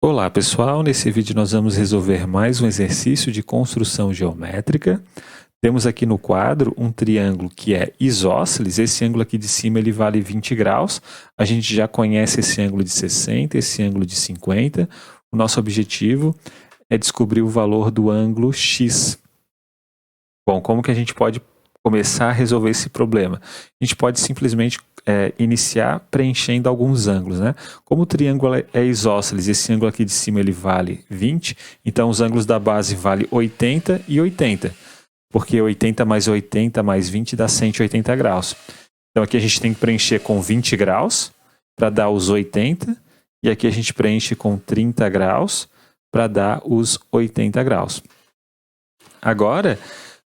Olá pessoal, nesse vídeo nós vamos resolver mais um exercício de construção geométrica. Temos aqui no quadro um triângulo que é isósceles, esse ângulo aqui de cima ele vale 20 graus, a gente já conhece esse ângulo de 60, esse ângulo de 50, o nosso objetivo é descobrir o valor do ângulo X. Bom, como que a gente pode começar a resolver esse problema? A gente pode simplesmente iniciar preenchendo alguns ângulos, né? Como o triângulo é isósceles, esse ângulo aqui de cima ele vale 20, então os ângulos da base valem 80 e 80, porque 80 mais 80 mais 20 dá 180 graus. Então aqui a gente tem que preencher com 20 graus para dar os 80, e aqui a gente preenche com 30 graus para dar os 80 graus. Agora,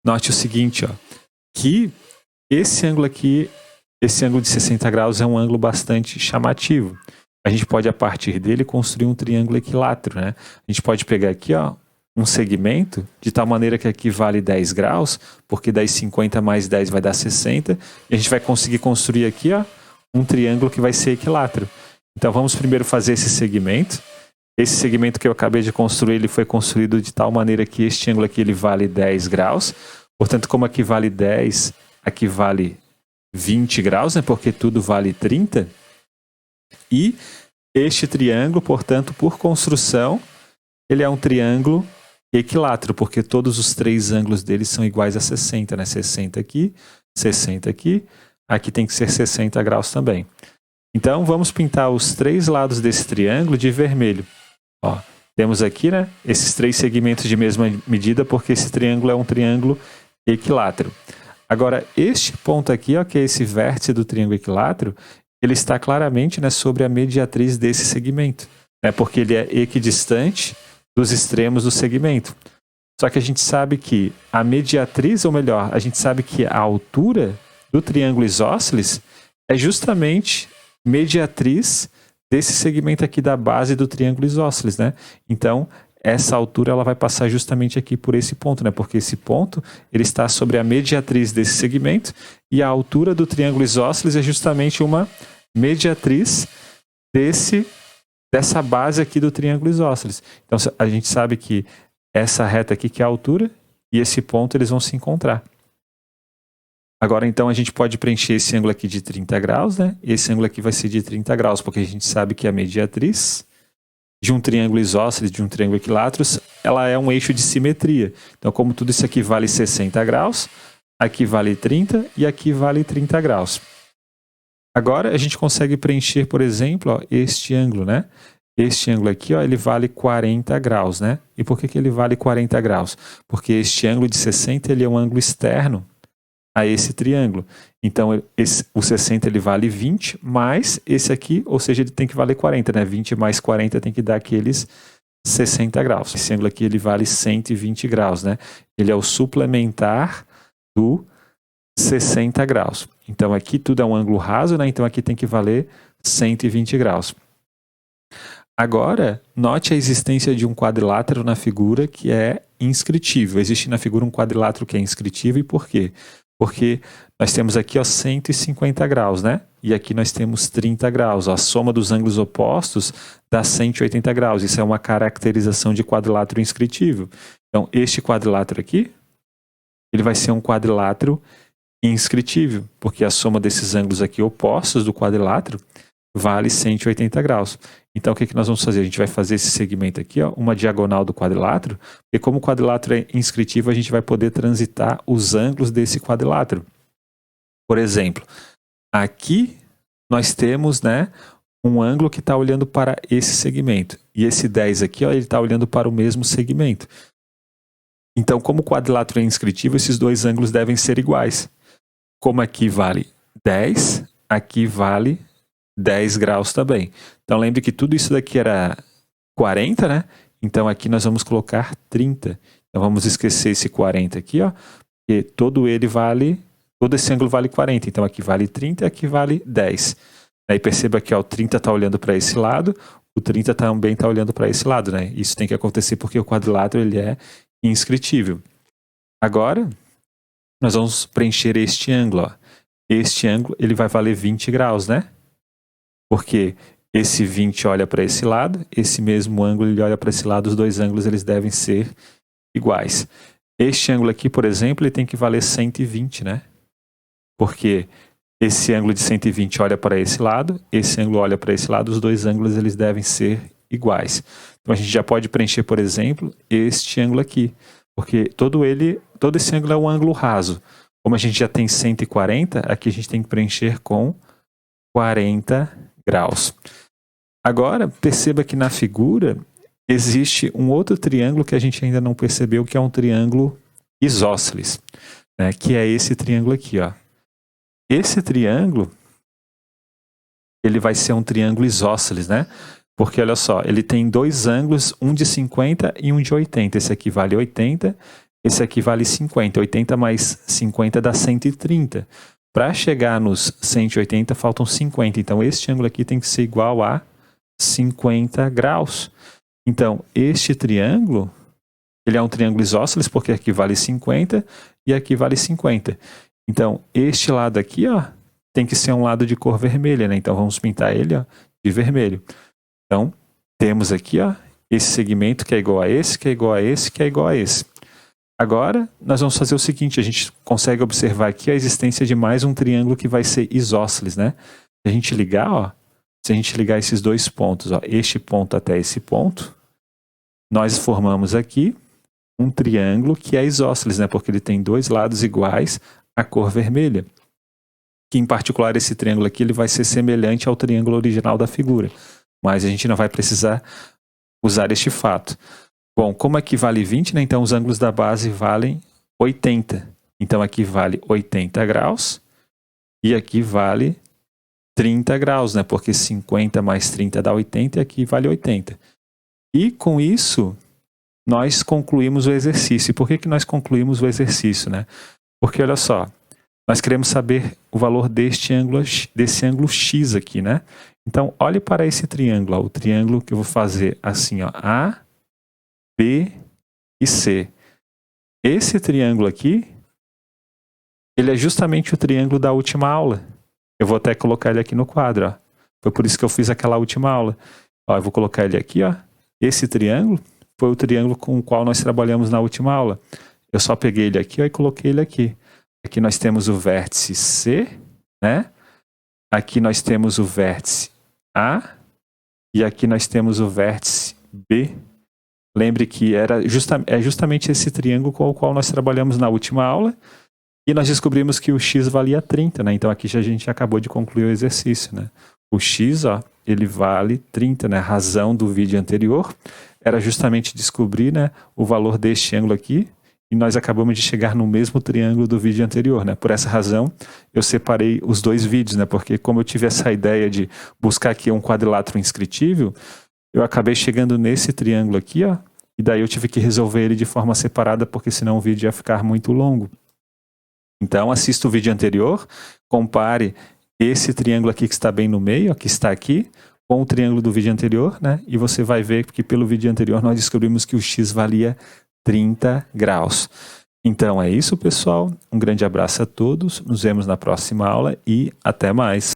note o seguinte, ó, que esse ângulo aqui, esse ângulo de 60 graus é um ângulo bastante chamativo. A gente pode, a partir dele, construir um triângulo equilátero, né? A gente pode pegar aqui, ó, um segmento, de tal maneira que aqui vale 10 graus, porque daí 50 mais 10 vai dar 60, e a gente vai conseguir construir aqui, ó, um triângulo que vai ser equilátero. Então vamos primeiro fazer esse segmento. Esse segmento que eu acabei de construir, ele foi construído de tal maneira que este ângulo aqui ele vale 10 graus. Portanto, como aqui vale 10, aqui vale 20 graus, né? Porque tudo vale 30. E este triângulo, portanto, por construção, ele é um triângulo equilátero, porque todos os três ângulos dele são iguais a 60, né? 60 aqui, 60 aqui, aqui tem que ser 60 graus também. Então, vamos pintar os três lados desse triângulo de vermelho. Ó, temos aqui, né, esses três segmentos de mesma medida, porque esse triângulo é um triângulo equilátero. Agora, este ponto aqui, ó, que é esse vértice do triângulo equilátero, ele está claramente, né, sobre a mediatriz desse segmento, né, porque ele é equidistante dos extremos do segmento. Só que a gente sabe que a mediatriz, ou melhor, a gente sabe que a altura do triângulo isósceles é justamente mediatriz desse segmento aqui da base do triângulo isósceles, né? Então, essa altura ela vai passar justamente aqui por esse ponto, né? Porque esse ponto ele está sobre a mediatriz desse segmento, e a altura do triângulo isósceles é justamente uma mediatriz dessa base aqui do triângulo isósceles. Então, a gente sabe que essa reta aqui que é a altura, e esse ponto eles vão se encontrar. Agora, então, a gente pode preencher esse ângulo aqui de 30 graus, né? Esse ângulo aqui vai ser de 30 graus, porque a gente sabe que a mediatriz de um triângulo isósceles, de um triângulo equilátero, ela é um eixo de simetria. Então, como tudo isso aqui vale 60 graus, aqui vale 30 e aqui vale 30 graus. Agora, a gente consegue preencher, por exemplo, ó, este ângulo, né? Este ângulo aqui, ó, ele vale 40 graus, né? E por que ele vale 40 graus? Porque este ângulo de 60 ele é um ângulo externo a esse triângulo. Então, o 60 ele vale 20, mais esse aqui, ou seja, ele tem que valer 40, né? 20 mais 40 tem que dar aqueles 60 graus. Esse ângulo aqui ele vale 120 graus, né? Ele é o suplementar do 60 graus. Então, aqui tudo é um ângulo raso, né? Então, aqui tem que valer 120 graus. Agora, note a existência de um quadrilátero na figura que é inscritível. Existe na figura um quadrilátero que é inscritível, e por quê? Porque nós temos aqui, ó, 150 graus, né? E aqui nós temos 30 graus. Ó, a soma dos ângulos opostos dá 180 graus. Isso é uma caracterização de quadrilátero inscritível. Então, este quadrilátero aqui, ele vai ser um quadrilátero inscritível, porque a soma desses ângulos aqui opostos do quadrilátero vale 180 graus. Então, o que nós vamos fazer? A gente vai fazer esse segmento aqui, ó, uma diagonal do quadrilátero, e como o quadrilátero é inscritivo, a gente vai poder transitar os ângulos desse quadrilátero. Por exemplo, aqui nós temos, né, um ângulo que está olhando para esse segmento, e esse 10 aqui, ó, ele está olhando para o mesmo segmento. Então, como o quadrilátero é inscritivo, esses dois ângulos devem ser iguais. Como aqui vale 10, aqui vale 10 graus também. Então, lembre que tudo isso daqui era 40, né? Então, aqui nós vamos colocar 30. Então, vamos esquecer esse 40 aqui, ó, porque todo esse ângulo vale 40. Então, aqui vale 30 e aqui vale 10. Aí, perceba que ó, o 30 está olhando para esse lado, o 30 também está olhando para esse lado, né? Isso tem que acontecer porque o quadrilátero ele é inscritível. Agora, nós vamos preencher este ângulo, ó. Este ângulo ele vai valer 20 graus, né? Porque esse 20 olha para esse lado, esse mesmo ângulo ele olha para esse lado, os dois ângulos eles devem ser iguais. Este ângulo aqui, por exemplo, ele tem que valer 120, né? Porque esse ângulo de 120 olha para esse lado, esse ângulo olha para esse lado, os dois ângulos eles devem ser iguais. Então a gente já pode preencher, por exemplo, este ângulo aqui, porque todo esse ângulo é um ângulo raso. Como a gente já tem 140, aqui a gente tem que preencher com 40 graus. Agora, perceba que na figura existe um outro triângulo que a gente ainda não percebeu, que é um triângulo isósceles, né? Que é esse triângulo aqui, ó. Esse triângulo, ele vai ser um triângulo isósceles, né? Porque, olha só, ele tem dois ângulos, um de 50 e um de 80. Esse aqui vale 80, esse aqui vale 50. 80 mais 50 dá 130. Para chegar nos 180, faltam 50. Então, este ângulo aqui tem que ser igual a 50 graus. Então, este triângulo, ele é um triângulo isósceles, porque aqui vale 50 e aqui vale 50. Então, este lado aqui, ó, tem que ser um lado de cor vermelha, né? Então, vamos pintar ele, ó, de vermelho. Então, temos aqui, ó, esse segmento que é igual a esse, que é igual a esse, que é igual a esse. Agora, nós vamos fazer o seguinte, a gente consegue observar aqui a existência de mais um triângulo que vai ser isósceles, né? Se a gente ligar, ó, se a gente ligar esses dois pontos, ó, este ponto até esse ponto, nós formamos aqui um triângulo que é isósceles, né? Porque ele tem dois lados iguais à cor vermelha. Que, em particular, esse triângulo aqui ele vai ser semelhante ao triângulo original da figura. Mas a gente não vai precisar usar este fato. Bom, como aqui vale 20, né? Então os ângulos da base valem 80. Então aqui vale 80 graus e aqui vale 30 graus, né? Porque 50 mais 30 dá 80 e aqui vale 80. E com isso, nós concluímos o exercício. E por que nós concluímos o exercício, né? Porque olha só, nós queremos saber o valor desse ângulo x aqui, né? Então, olhe para esse triângulo, ó, o triângulo que eu vou fazer assim, ó, A, B e C. Esse triângulo aqui, ele é justamente o triângulo da última aula. Eu vou até colocar ele aqui no quadro, ó. Foi por isso que eu fiz aquela última aula. Ó, eu vou colocar ele aqui, ó. Esse triângulo foi o triângulo com o qual nós trabalhamos na última aula. Eu só peguei ele aqui, ó, e coloquei ele aqui. Aqui nós temos o vértice C, né? Aqui nós temos o vértice A e aqui nós temos o vértice B. Lembre que é justamente esse triângulo com o qual nós trabalhamos na última aula e nós descobrimos que o x valia 30, né? Então aqui a gente acabou de concluir o exercício, né? O x, ó, ele vale 30, né? A razão do vídeo anterior era justamente descobrir, né, o valor deste ângulo aqui e nós acabamos de chegar no mesmo triângulo do vídeo anterior, né? Por essa razão, eu separei os dois vídeos, né? Porque como eu tive essa ideia de buscar aqui um quadrilátero inscritível, eu acabei chegando nesse triângulo aqui, ó, e daí eu tive que resolver ele de forma separada, porque senão o vídeo ia ficar muito longo. Então, assista o vídeo anterior, compare esse triângulo aqui que está bem no meio, ó, que está aqui, com o triângulo do vídeo anterior, né? E você vai ver que pelo vídeo anterior nós descobrimos que o x valia 30 graus. Então é isso, pessoal. Um grande abraço a todos, nos vemos na próxima aula e até mais.